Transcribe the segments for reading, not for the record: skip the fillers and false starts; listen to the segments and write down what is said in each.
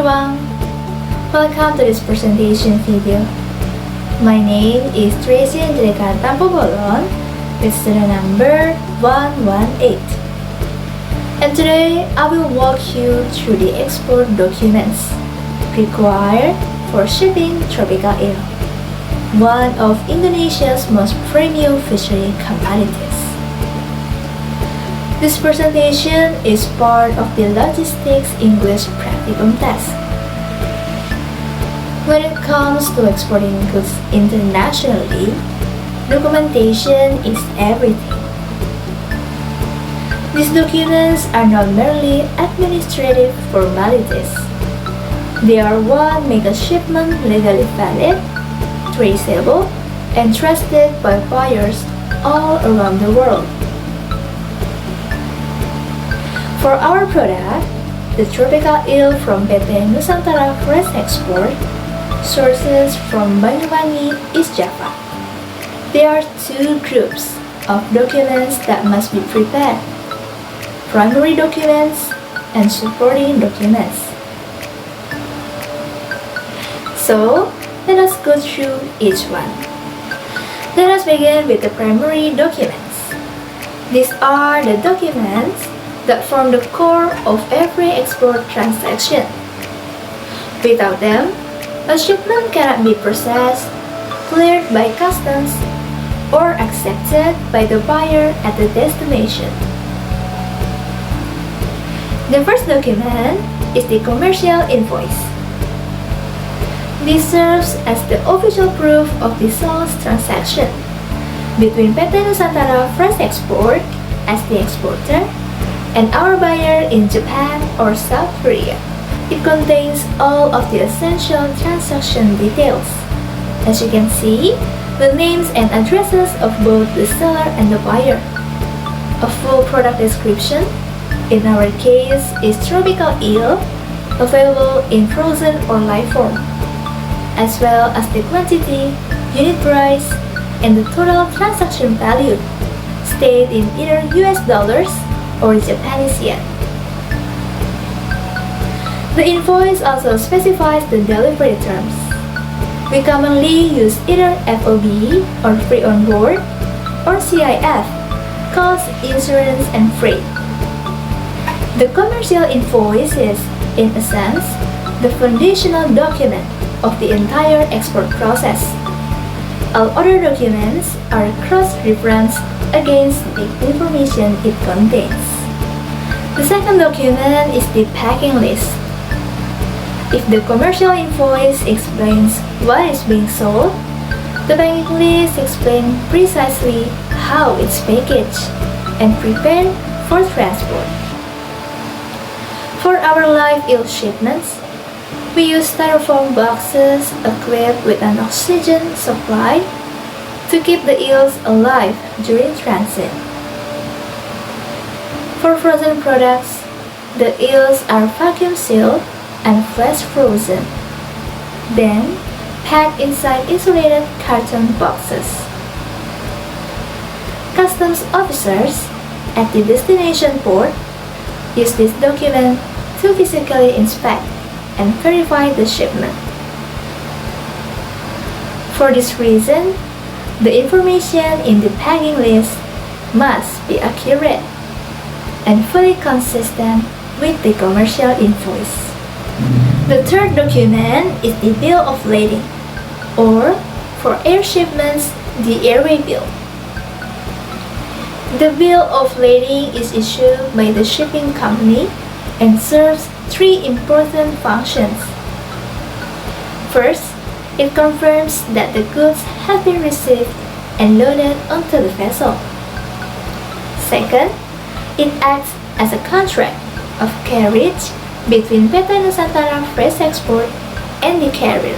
everyone! Welcome to this presentation video. My name is Trecy Angelica Tampubolon with student number 118. And today I will walk you through the export documents required for shipping tropical eel, one of Indonesia's most premium fishery commodities. This presentation is part of the Logistics English Practicum test. When it comes to exporting goods internationally, documentation is everything. These documents are not merely administrative formalities. They are what make a shipment legally valid, traceable, and trusted by buyers all around the world. For our product, the tropical eel from PT Nusantara Fresh Export, sources from Banyuwangi, East Java. There are two groups of documents that must be prepared: primary documents and supporting documents. So, let us go through each one. Let us begin with the primary documents. These are the documents that form the core of every export transaction. Without them, a shipment cannot be processed, cleared by customs, or accepted by the buyer at the destination. The first document is the commercial invoice. This serves as the official proof of the sales transaction between PT Nusantara Fresh Export as the exporter and our buyer in Japan or South Korea. It contains all of the essential transaction details. As you can see, the names and addresses of both the seller and the buyer. A full product description, in our case, is tropical eel, available in frozen or live form, as well as the quantity, unit price, and the total transaction value, stated in either US dollars or Japanese yen. The invoice also specifies the delivery terms. We commonly use either FOB or free on board or CIF, cost, insurance, and freight. The commercial invoice is, in a sense, the foundational document of the entire export process. All other documents are cross-referenced against the information it contains. The second document is the packing list. If the commercial invoice explains what is being sold, the packing list explains precisely how it's packaged and prepared for transport. For our live eel shipments, we use styrofoam boxes equipped with an oxygen supply to keep the eels alive during transit. For frozen products, the eels are vacuum sealed and flash frozen, then packed inside insulated carton boxes. Customs officers at the destination port use this document to physically inspect and verify the shipment. For this reason, the information in the packing list must be accurate and fully consistent with the commercial invoice. The third document is the bill of lading, or for air shipments, the airway bill. The bill of lading is issued by the shipping company and serves three important functions. First, it confirms that the goods have been received and loaded onto the vessel. Second, it acts as a contract of carriage between PT Nusantara Fresh Export and the carrier.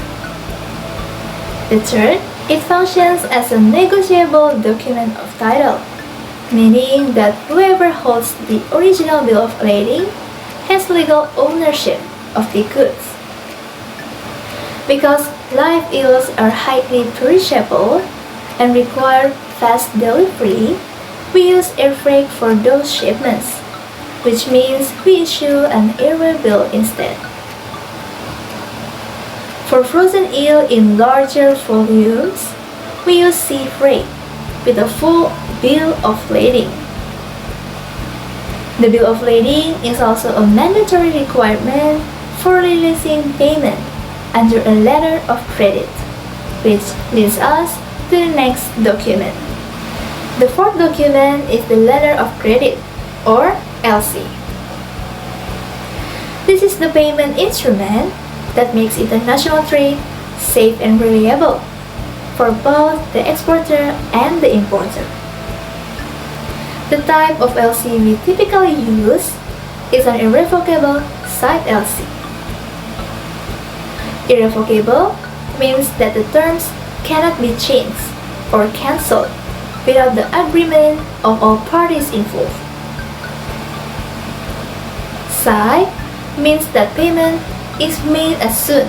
The third, it functions as a negotiable document of title, meaning that whoever holds the original bill of lading has legal ownership of the goods. Because live eels are highly perishable and require fast delivery, we use air freight for those shipments, which means we issue an airway bill instead. For frozen eel in larger volumes, we use sea freight with a full bill of lading. The bill of lading is also a mandatory requirement for releasing payment under a letter of credit, which leads us to the next document. The fourth document is the letter of credit, or LC. This is the payment instrument that makes international trade safe and reliable for both the exporter and the importer. The type of LC we typically use is an irrevocable side LC. Irrevocable means that the terms cannot be changed or cancelled without the agreement of all parties involved. Side means that payment is made as soon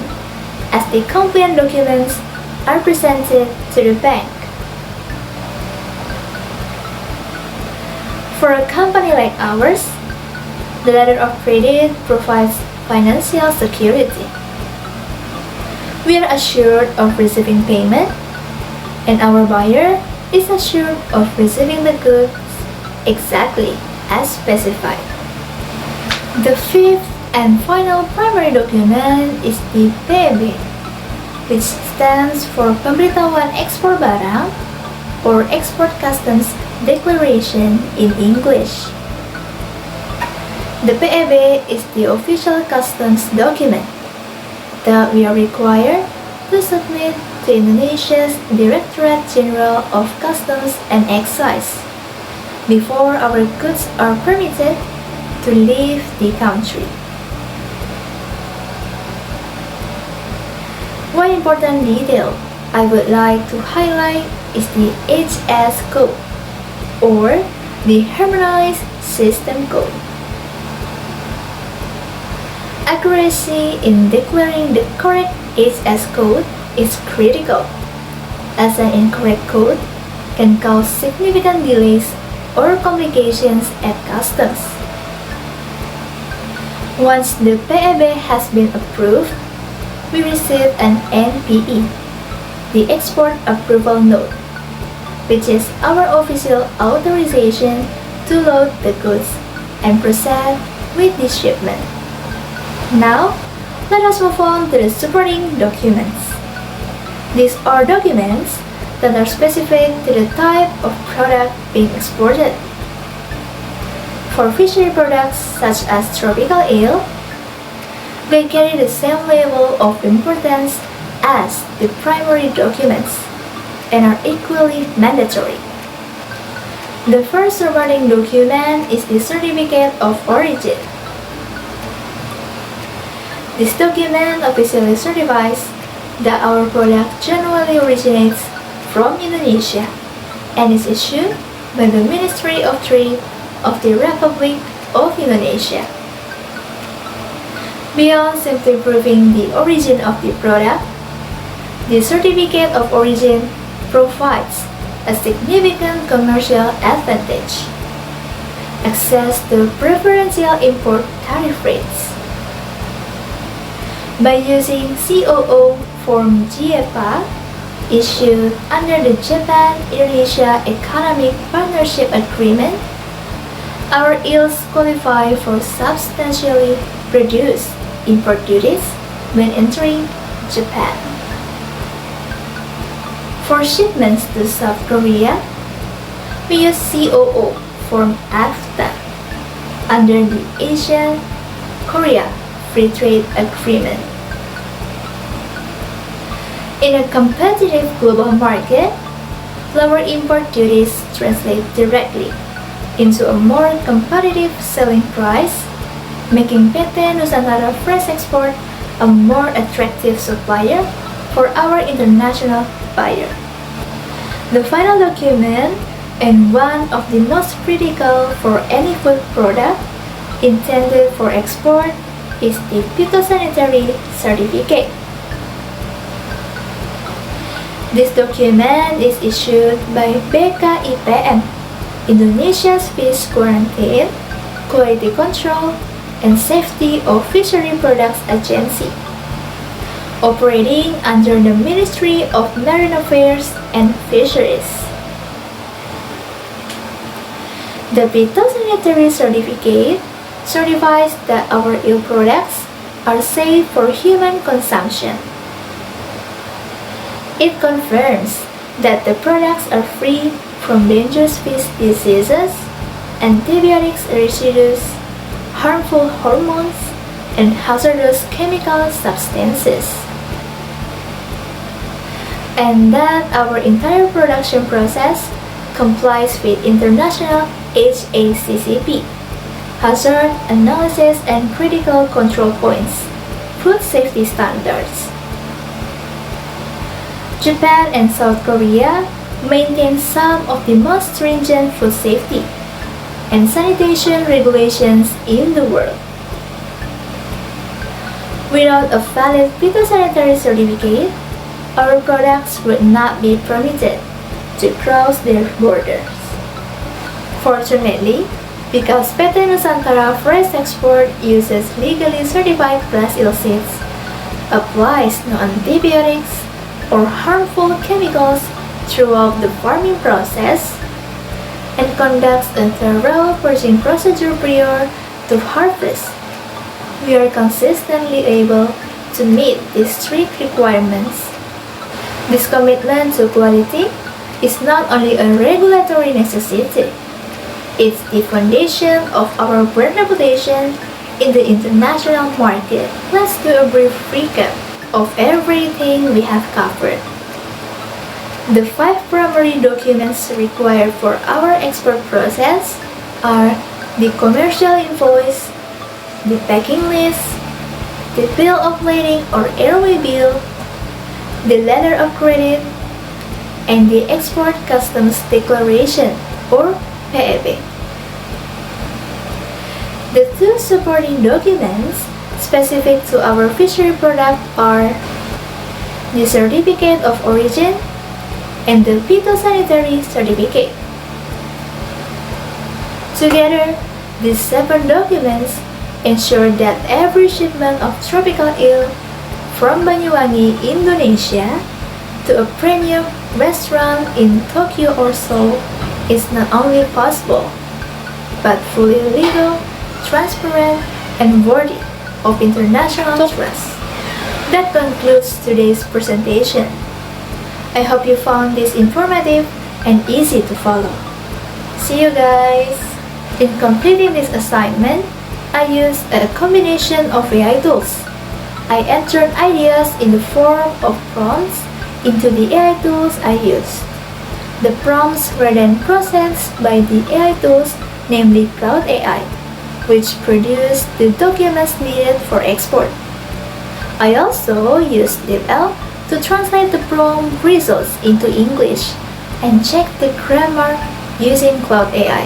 as the compliant documents are presented to the bank. For a company like ours, the letter of credit provides financial security. We are assured of receiving payment, and our buyer is assured of receiving the goods exactly as specified. The fifth and final primary document is the PEB, which stands for Pemberitahuan Ekspor Barang or Export Customs Declaration in English. The PEB is the official customs document that we are required to submit to Indonesia's Directorate General of Customs and Excise before our goods are permitted to leave the country. One important detail I would like to highlight is the HS code, or the Harmonized System Code. Accuracy in declaring the correct HS code is critical, as an incorrect code can cause significant delays or complications at customs. Once the PEB has been approved, we receive an NPE, the Export Approval Note, which is our official authorization to load the goods and proceed with the shipment. Now, let us move on to the supporting documents. These are documents that are specific to the type of product being exported. For fishery products such as tropical eel, they carry the same level of importance as the primary documents and are equally mandatory. The first supporting document is the Certificate of Origin. This document officially certifies that our product genuinely originates from Indonesia and is issued by the Ministry of Trade of the Republic of Indonesia. Beyond simply proving the origin of the product, the Certificate of Origin provides a significant commercial advantage: access to preferential import tariff rates. By using COO Form GEPA issued under the Japan-Indonesia Economic Partnership Agreement, our eels qualify for substantially reduced import duties when entering Japan. For shipments to South Korea, we use COO Form AFTA under the Asian-Korea Free Trade Agreement. In a competitive global market, lower import duties translate directly into a more competitive selling price, making PT Nusantara Fresh Export a more attractive supplier for our international buyer. The final document, and one of the most critical for any food product intended for export, is the Phytosanitary Certificate. This document is issued by BKIPM, Indonesia's Fish Quarantine, Quality Control, and Safety of Fishery Products Agency, operating under the Ministry of Marine Affairs and Fisheries. The phytosanitary certificate certifies that our eel products are safe for human consumption. It confirms that the products are free from dangerous fish diseases, antibiotics residues, harmful hormones, and hazardous chemical substances, and that our entire production process complies with international HACCP, Hazard Analysis and Critical Control Points, food safety standards. Japan and South Korea maintain some of the most stringent food safety and sanitation regulations in the world. Without a valid phytosanitary certificate, our products would not be permitted to cross their borders. Fortunately, because PT Nusantara Fresh Export uses legally certified glass eel seeds, applies no antibiotics or harmful chemicals throughout the farming process, and conducts a thorough purging procedure prior to harvest, we are consistently able to meet these strict requirements. This commitment to quality is not only a regulatory necessity, it's the foundation of our brand reputation in the international market. Let's do a brief recap of everything we have covered. The 5 primary documents required for our export process are the commercial invoice, the packing list, the bill of lading or airway bill, the letter of credit, and the export customs declaration or PEB. The 2 supporting documents specific to our fishery product are the certificate of origin and the phytosanitary certificate. Together, these 7 documents ensure that every shipment of tropical eel from Banyuwangi, Indonesia to a premium restaurant in Tokyo or Seoul is not only possible, but fully legal, transparent, and worthy of international trust. That concludes today's presentation. I hope you found this informative and easy to follow. See you guys! In completing this assignment, I used a combination of AI tools. I entered ideas in the form of prompts into the AI tools I used. The prompts were then processed by the AI tools, namely Cloud AI, which produced the documents needed for export. I also used DeepL to translate the prompt results into English and check the grammar using Cloud AI.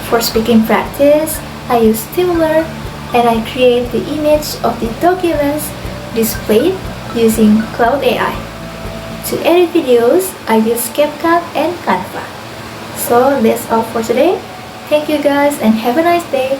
For speaking practice, I use Timler and I create the image of the documents displayed using Cloud AI. To edit videos, I use CapCut and Canva. So that's all for today. Thank you guys and have a nice day.